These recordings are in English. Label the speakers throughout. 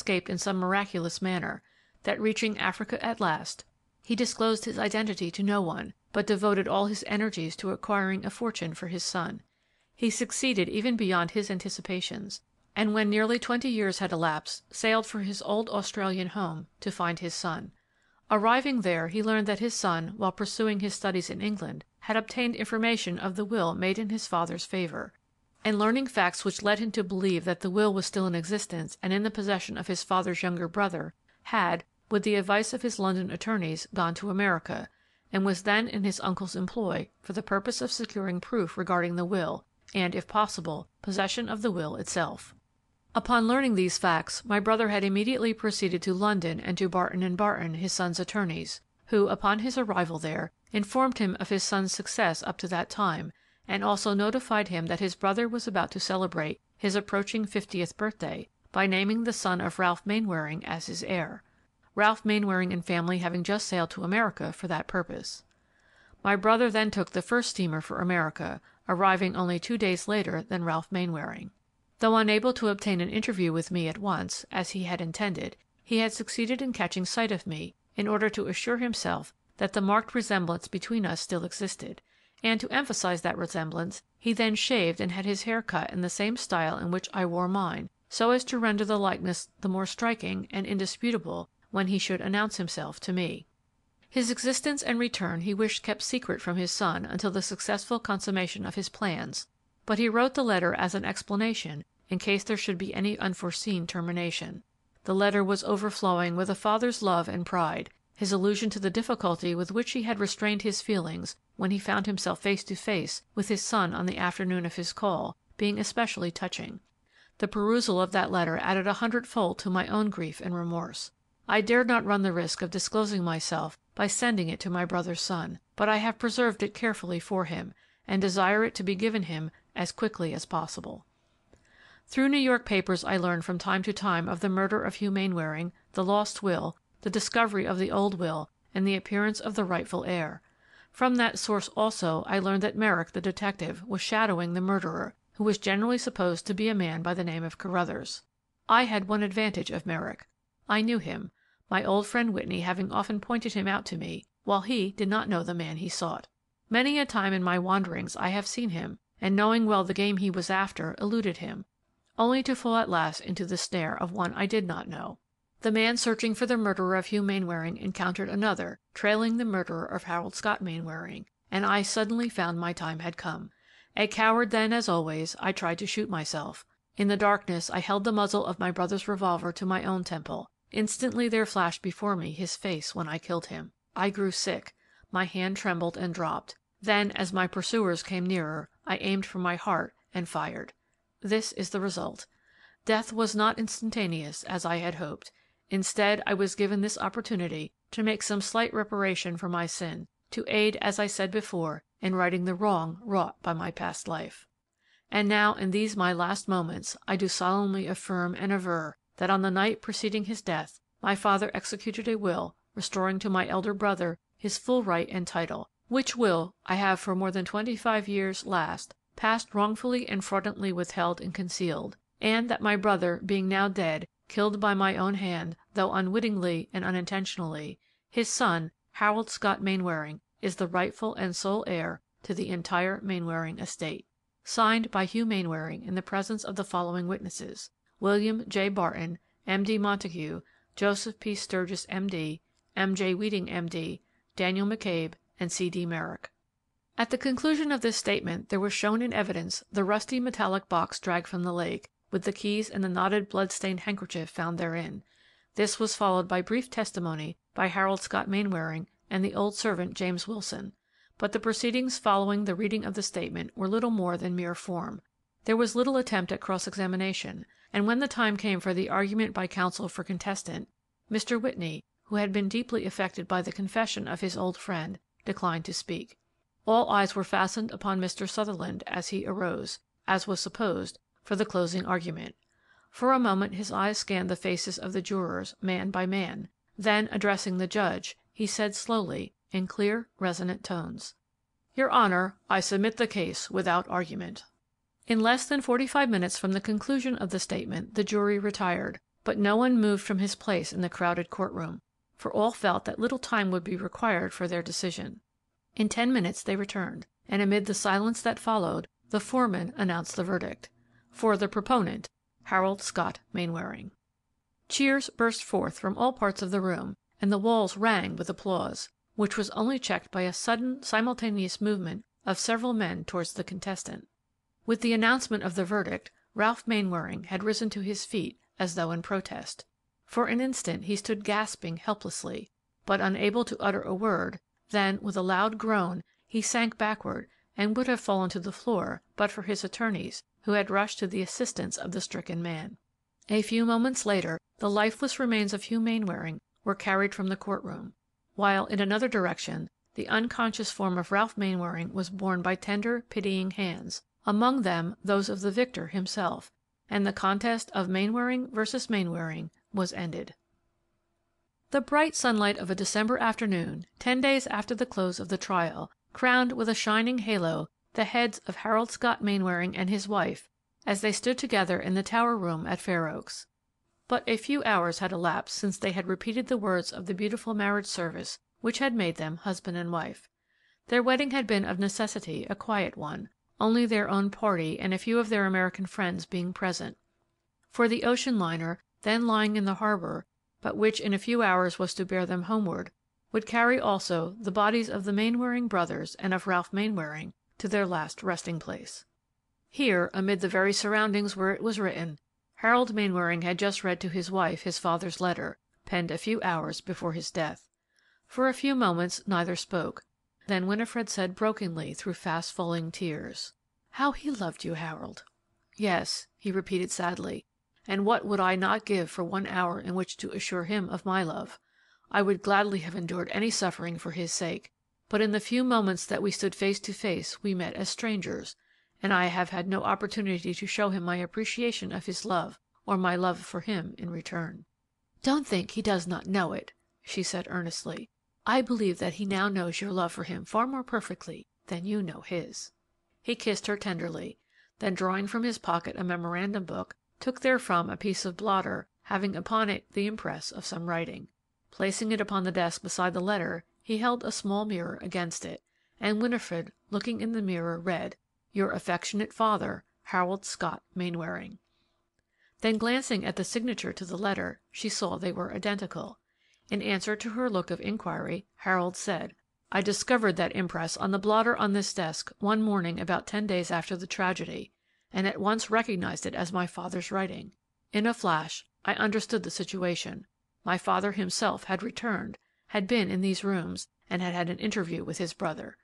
Speaker 1: escaped in some miraculous manner, that reaching Africa at last, he disclosed his identity to no one, but devoted all his energies to acquiring a fortune for his son. He succeeded even beyond his anticipations, and when nearly 20 years had elapsed, sailed for his old Australian home to find his son. Arriving there, he learned that his son, while pursuing his studies in England, had obtained information of the will made in his father's favour, and learning facts which led him to believe that the will was still in existence and in the possession of his father's younger brother, had, with the advice of his London attorneys, gone to America, and was then in his uncle's employ for the purpose of securing proof regarding the will, and, if possible, possession of the will itself. Upon learning these facts, my brother had immediately proceeded to London and to Barton & Barton, his son's attorneys, who, upon his arrival there, informed him of his son's success up to that time, and also notified him that his brother was about to celebrate his approaching 50th birthday by naming the son of Ralph Mainwaring as his heir, Ralph Mainwaring and family having just sailed to America for that purpose. My brother then took the first steamer for America, arriving only 2 days later than Ralph Mainwaring. Though unable to obtain an interview with me at once, as he had intended, he had succeeded in catching sight of me in order to assure himself that the marked resemblance between us still existed, and to emphasize that resemblance, he then shaved and had his hair cut in the same style in which I wore mine, so as to render the likeness the more striking and indisputable when he should announce himself to me. His existence and return he wished kept secret from his son until the successful consummation of his plans, but he wrote the letter as an explanation in case there should be any unforeseen termination. The letter was overflowing with a father's love and pride, his allusion to the difficulty with which he had restrained his feelings when he found himself face to face with his son on the afternoon of his call, being especially touching. The perusal of that letter added 100-fold to my own grief and remorse. I dared not run the risk of disclosing myself by sending it to my brother's son, but I have preserved it carefully for him, and desire it to be given him as quickly as possible. Through New York papers I learned from time to time of the murder of Hugh Mainwaring, the lost will, the discovery of the old will, and the appearance of the rightful heir. From that source also I learned that Merrick, the detective, was shadowing the murderer, who was generally supposed to be a man by the name of Carruthers. I had one advantage of Merrick. I knew him, my old friend Whitney having often pointed him out to me, while he did not know the man he sought. Many a time in my wanderings I have seen him, and knowing well the game he was after, eluded him, only to fall at last into the snare of one I did not know. The man searching for the murderer of Hugh Mainwaring encountered another, trailing the murderer of Harold Scott Mainwaring, and I suddenly found my time had come. A coward then, as always, I tried to shoot myself. In the darkness I held the muzzle of my brother's revolver to my own temple. Instantly there flashed before me his face when I killed him. I grew sick. My hand trembled and dropped. Then, as my pursuers came nearer, I aimed for my heart and fired. This is the result. Death was not instantaneous, as I had hoped. Instead, I was given this opportunity to make some slight reparation for my sin, to aid, as I said before, in righting the wrong wrought by my past life. And now, in these my last moments, I do solemnly affirm and aver that on the night preceding his death, my father executed a will restoring to my elder brother his full right and title, which will I have for more than 25 years last past wrongfully and fraudulently withheld and concealed, and that my brother, being now dead, killed by my own hand, though unwittingly and unintentionally, his son, Harold Scott Mainwaring, is the rightful and sole heir to the entire Mainwaring estate. Signed by Hugh Mainwaring in the presence of the following witnesses: William J. Barton, M.D. Montague, Joseph P. Sturgis, M.D., M.J. Wheating, M.D., Daniel McCabe, and C.D. Merrick. At the conclusion of this statement there was shown in evidence the rusty metallic box dragged from the lake, with the keys and the knotted blood-stained handkerchief found therein. This was followed by brief testimony by Harold Scott Mainwaring and the old servant James Wilson, but the proceedings following the reading of the statement were little more than mere form. There was little attempt at cross-examination, and when the time came for the argument by counsel for contestant, Mr. Whitney, who had been deeply affected by the confession of his old friend, declined to speak. All eyes were fastened upon Mr. Sutherland as he arose, as was supposed, for the closing argument. For a moment his eyes scanned the faces of the jurors, man by man. Then, addressing the judge, he said slowly, in clear, resonant tones, "Your Honor, I submit the case without argument." In less than 45 minutes from the conclusion of the statement the jury retired, But no one moved from his place in the crowded courtroom, for all felt that little time would be required for their decision. In 10 minutes they returned, and amid the silence that followed, the foreman announced the verdict. For the proponent, Harold Scott Mainwaring. Cheers burst forth from all parts of the room, and the walls rang with applause, which was only checked by a sudden, simultaneous movement of several men towards the contestant. With the announcement of the verdict, Ralph Mainwaring had risen to his feet as though in protest. For an instant he stood gasping helplessly, but unable to utter a word, then, with a loud groan, he sank backward and would have fallen to the floor but for his attorneys, who had rushed to the assistance of the stricken man. A few moments later, the lifeless remains of Hugh Mainwaring were carried from the courtroom, while in another direction the unconscious form of Ralph Mainwaring was borne by tender, pitying hands, among them those of the victor himself, and the contest of Mainwaring versus Mainwaring was ended. The bright sunlight of a December afternoon, 10 days after the close of the trial, crowned with a shining halo the heads of Harold Scott Mainwaring and his wife as they stood together in the Tower Room at Fair Oaks. But a few hours had elapsed since they had repeated the words of the beautiful marriage service which had made them husband and wife. Their wedding had been of necessity a quiet one, only their own party and a few of their American friends being present. For the ocean liner, then lying in the harbor, but which in a few hours was to bear them homeward, would carry also the bodies of the Mainwaring brothers and of Ralph Mainwaring to their last resting place. Here, amid the very surroundings where it was written, Harold Mainwaring had just read to his wife his father's letter, penned a few hours before his death. For a few moments neither spoke. Then Winifred said brokenly through fast-falling tears, "How he loved you, Harold!" "Yes," he repeated sadly, "and what would I not give for 1 hour in which to assure him of my love? I would gladly have endured any suffering for his sake, but in the few moments that we stood face to face we met as strangers, and I have had no opportunity to show him my appreciation of his love or my love for him in return." "Don't think he does not know it," she said earnestly. "I believe that he now knows your love for him far more perfectly than you know his." He kissed her tenderly, then drawing from his pocket a memorandum book, took therefrom a piece of blotter having upon it the impress of some writing. Placing it upon the desk beside the letter, he held a small mirror against it, and Winifred, looking in the mirror, read, "Your affectionate father, Harold Scott Mainwaring." Then glancing at the signature to the letter, she saw they were identical. In answer to her look of inquiry, Harold said, "I discovered that impress on the blotter on this desk one morning about 10 days after the tragedy, and at once recognized it as my father's writing. In a flash, I understood the situation. My father himself had returned, had been in these rooms, and had had an interview with his brother.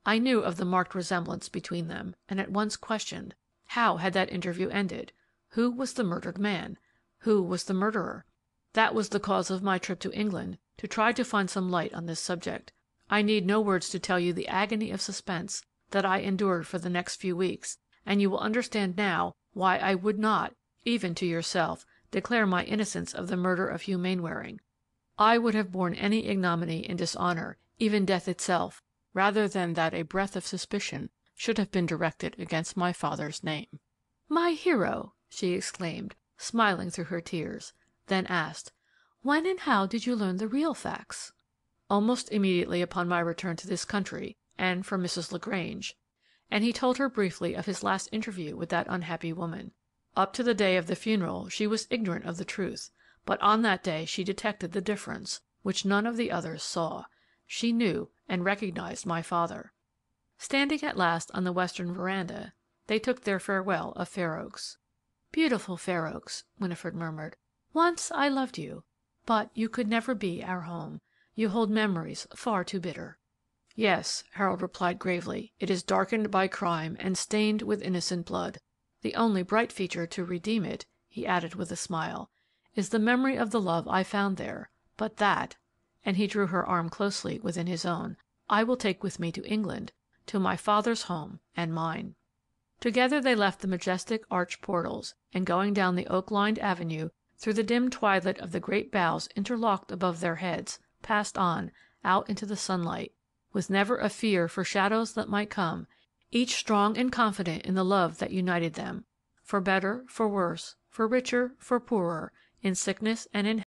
Speaker 1: I knew of the marked resemblance between them, and at once questioned, how had that interview ended? Who was the murdered man? Who was the murderer? That was the cause of my trip to England, to try to find some light on this subject. I need no words to tell you the agony of suspense that I endured for the next few weeks, and you will understand now why I would not, even to yourself, declare my innocence of the murder of Hugh Mainwaring. I would have borne any ignominy and dishonor, even death itself, rather than that a breath of suspicion should have been directed against my father's name." "My hero!" she exclaimed, smiling through her tears, then asked, "When and how did you learn the real facts?" "Almost immediately upon my return to this country, and from Mrs. LaGrange," and he told her briefly of his last interview with that unhappy woman. Up to the day of the funeral she was ignorant of the truth, but on that day she detected the difference, which none of the others saw. She knew and recognized my father. Standing at last on the western veranda, they took their farewell of Fair Oaks. "Beautiful Fair Oaks," Winifred murmured. "Once I loved you, but you could never be our home. You hold memories far too bitter." "Yes," Harold replied gravely, "it is darkened by crime and stained with innocent blood. The only bright feature to redeem it," he added with a smile, "is the memory of the love I found there, but that," and he drew her arm closely within his own, "I will take with me to England, to my father's home and mine." Together they left the majestic arched portals, and going down the oak-lined avenue, through the dim twilight of the great boughs interlocked above their heads, passed on, out into the sunlight, with never a fear for shadows that might come, each strong and confident in the love that united them. For better, for worse, for richer, for poorer, in sickness and in